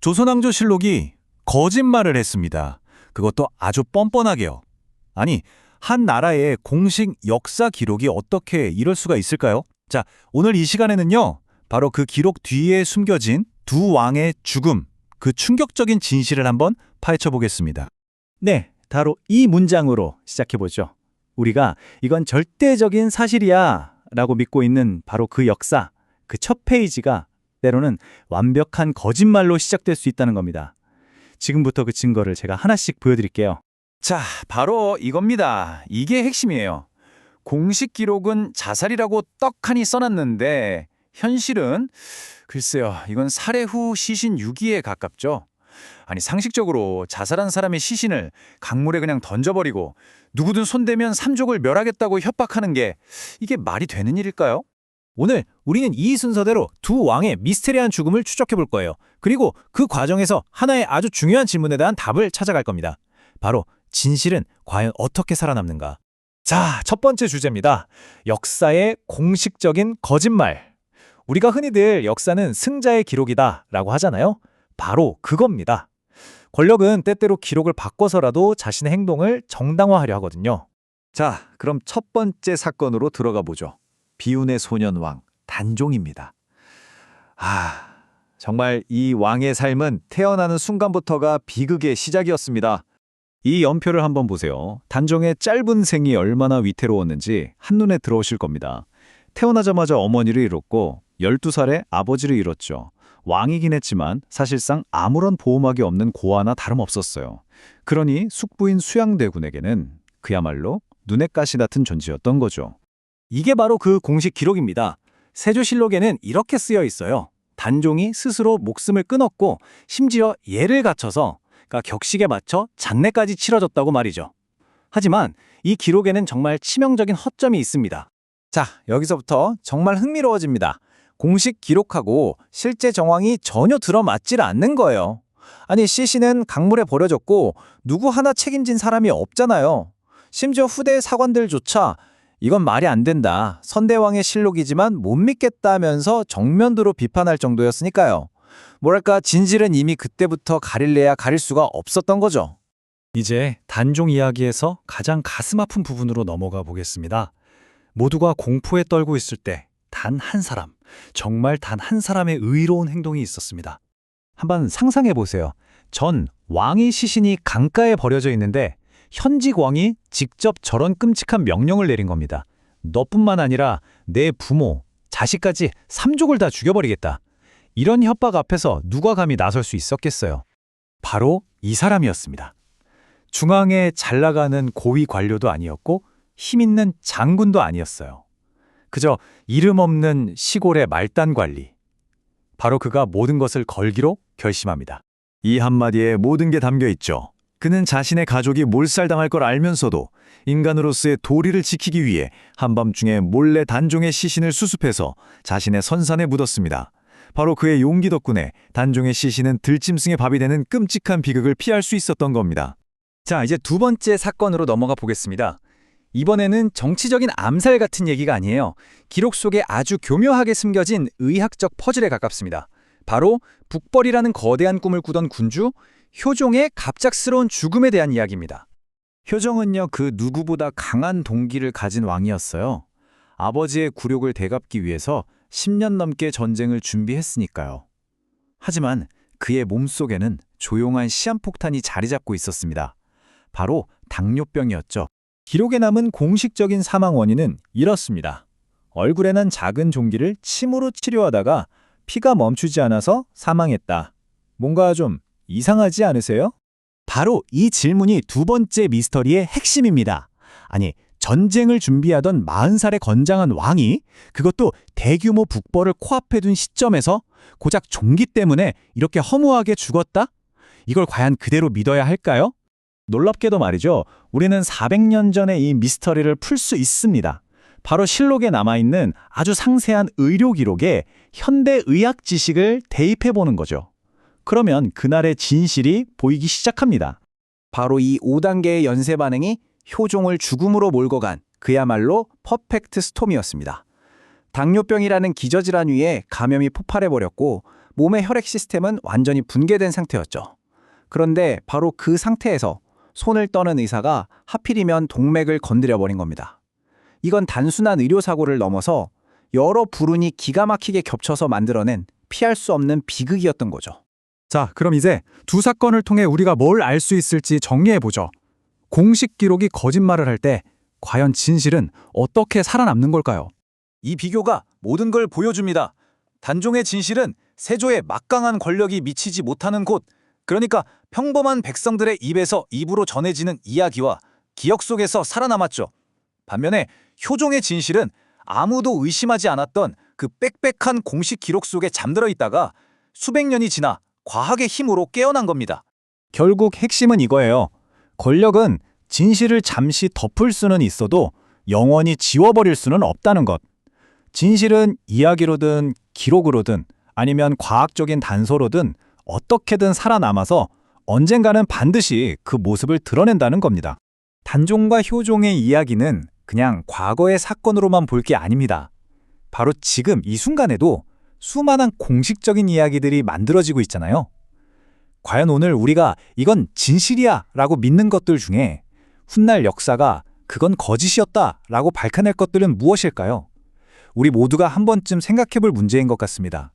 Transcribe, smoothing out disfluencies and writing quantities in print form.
조선왕조실록이 거짓말을 했습니다. 그것도 아주 뻔뻔하게요. 아니, 한 나라의 공식 역사 기록이 어떻게 이럴 수가 있을까요? 자, 오늘 이 시간에는요, 바로 그 기록 뒤에 숨겨진 두 왕의 죽음, 그 충격적인 진실을 한번 파헤쳐 보겠습니다. 네, 바로 이 문장으로 시작해보죠. 우리가 이건 절대적인 사실이야 라고 믿고 있는 바로 그 역사, 그 첫 페이지가 때로는 완벽한 거짓말로 시작될 수 있다는 겁니다. 지금부터 그 증거를 제가 하나씩 보여드릴게요. 자, 바로 이겁니다. 이게 핵심이에요. 공식 기록은 자살이라고 떡하니 써놨는데 현실은 글쎄요, 이건 살해 후 시신 유기에 가깝죠. 아니, 상식적으로 자살한 사람의 시신을 강물에 그냥 던져버리고 누구든 손대면 삼족을 멸하겠다고 협박하는 게 이게 말이 되는 일일까요? 오늘 우리는 이 순서대로 두 왕의 미스테리한 죽음을 추적해 볼 거예요. 그리고 그 과정에서 하나의 아주 중요한 질문에 대한 답을 찾아갈 겁니다. 바로 진실은 과연 어떻게 살아남는가? 자, 첫 번째 주제입니다. 역사의 공식적인 거짓말. 우리가 흔히들 역사는 승자의 기록이다 라고 하잖아요. 바로 그겁니다. 권력은 때때로 기록을 바꿔서라도 자신의 행동을 정당화하려 하거든요. 자, 그럼 첫 번째 사건으로 들어가 보죠. 비운의 소년왕 단종입니다. 정말 이 왕의 삶은 태어나는 순간부터가 비극의 시작이었습니다. 이 연표를 한번 보세요. 단종의 짧은 생이 얼마나 위태로웠는지 한눈에 들어오실 겁니다. 태어나자마자 어머니를 잃었고 12살에 아버지를 잃었죠. 왕이긴 했지만 사실상 아무런 보호막이 없는 고아나 다름없었어요. 그러니 숙부인 수양대군에게는 그야말로 눈엣 가시 같은 존재였던 거죠. 이게 바로 그 공식 기록입니다. 세조실록에는 이렇게 쓰여 있어요. 단종이 스스로 목숨을 끊었고 심지어 예를 갖춰서 격식에 맞춰 잔례까지 치러졌다고 말이죠. 하지만 이 기록에는 정말 치명적인 허점이 있습니다. 자, 여기서부터 정말 흥미로워집니다. 공식 기록하고 실제 정황이 전혀 들어맞질 않는 거예요. 아니, 시신은 강물에 버려졌고 누구 하나 책임진 사람이 없잖아요. 심지어 후대 사관들조차 이건 말이 안 된다, 선대왕의 실록이지만 못 믿겠다면서 정면으로 비판할 정도였으니까요. 뭐랄까, 진실은 이미 그때부터 가릴래야 가릴 수가 없었던 거죠. 이제 단종 이야기에서 가장 가슴 아픈 부분으로 넘어가 보겠습니다. 모두가 공포에 떨고 있을 때 단 한 사람, 정말 단 한 사람의 의로운 행동이 있었습니다. 한번 상상해 보세요. 전 왕의 시신이 강가에 버려져 있는데 현직 왕이 직접 저런 끔찍한 명령을 내린 겁니다. 너뿐만 아니라 내 부모, 자식까지 삼족을 다 죽여버리겠다. 이런 협박 앞에서 누가 감히 나설 수 있었겠어요? 바로 이 사람이었습니다. 중앙에 잘 나가는 고위 관료도 아니었고 힘 있는 장군도 아니었어요. 그저 이름 없는 시골의 말단 관리. 바로 그가 모든 것을 걸기로 결심합니다. 이 한마디에 모든 게 담겨 있죠. 그는 자신의 가족이 몰살당할 걸 알면서도 인간으로서의 도리를 지키기 위해 한밤중에 몰래 단종의 시신을 수습해서 자신의 선산에 묻었습니다. 바로 그의 용기 덕분에 단종의 시신은 들짐승의 밥이 되는 끔찍한 비극을 피할 수 있었던 겁니다. 자, 이제 두 번째 사건으로 넘어가 보겠습니다. 이번에는 정치적인 암살 같은 얘기가 아니에요. 기록 속에 아주 교묘하게 숨겨진 의학적 퍼즐에 가깝습니다. 바로 북벌이라는 거대한 꿈을 꾸던 군주 효종의 갑작스러운 죽음에 대한 이야기입니다. 효종은요, 그 누구보다 강한 동기를 가진 왕이었어요. 아버지의 굴욕을 되갚기 위해서 10년 넘게 전쟁을 준비했으니까요. 하지만 그의 몸속에는 조용한 시한폭탄이 자리 잡고 있었습니다. 바로 당뇨병이었죠. 기록에 남은 공식적인 사망 원인은 이렇습니다. 얼굴에 난 작은 종기를 침으로 치료하다가 피가 멈추지 않아서 사망했다. 뭔가 좀 이상하지 않으세요? 바로 이 질문이 두 번째 미스터리의 핵심입니다. 아니, 전쟁을 준비하던 40살의 건장한 왕이, 그것도 대규모 북벌을 코앞에 둔 시점에서 고작 종기 때문에 이렇게 허무하게 죽었다? 이걸 과연 그대로 믿어야 할까요? 놀랍게도 말이죠. 우리는 400년 전에 이 미스터리를 풀 수 있습니다. 바로 실록에 남아있는 아주 상세한 의료 기록에 현대 의학 지식을 대입해보는 거죠. 그러면 그날의 진실이 보이기 시작합니다. 바로 이 5단계의 연쇄 반응이 효종을 죽음으로 몰고 간 그야말로 퍼펙트 스톰이었습니다. 당뇨병이라는 기저질환 위에 감염이 폭발해버렸고 몸의 혈액 시스템은 완전히 붕괴된 상태였죠. 그런데 바로 그 상태에서 손을 떠는 의사가 하필이면 동맥을 건드려 버린 겁니다. 이건 단순한 의료사고를 넘어서 여러 불운이 기가 막히게 겹쳐서 만들어낸 피할 수 없는 비극이었던 거죠. 자, 그럼 이제 두 사건을 통해 우리가 뭘 알 수 있을지 정리해보죠. 공식 기록이 거짓말을 할 때 과연 진실은 어떻게 살아남는 걸까요? 이 비교가 모든 걸 보여줍니다. 단종의 진실은 세조의 막강한 권력이 미치지 못하는 곳, 그러니까 평범한 백성들의 입에서 입으로 전해지는 이야기와 기억 속에서 살아남았죠. 반면에 효종의 진실은 아무도 의심하지 않았던 그 빽빽한 공식 기록 속에 잠들어 있다가 수백 년이 지나 과학의 힘으로 깨어난 겁니다. 결국 핵심은 이거예요. 권력은 진실을 잠시 덮을 수는 있어도 영원히 지워버릴 수는 없다는 것. 진실은 이야기로든 기록으로든 아니면 과학적인 단서로든 어떻게든 살아남아서 언젠가는 반드시 그 모습을 드러낸다는 겁니다. 단종과 효종의 이야기는 그냥 과거의 사건으로만 볼 게 아닙니다. 바로 지금 이 순간에도 수많은 공식적인 이야기들이 만들어지고 있잖아요. 과연 오늘 우리가 이건 진실이야 라고 믿는 것들 중에 훗날 역사가 그건 거짓이었다 라고 밝혀낼 것들은 무엇일까요? 우리 모두가 한 번쯤 생각해 볼 문제인 것 같습니다.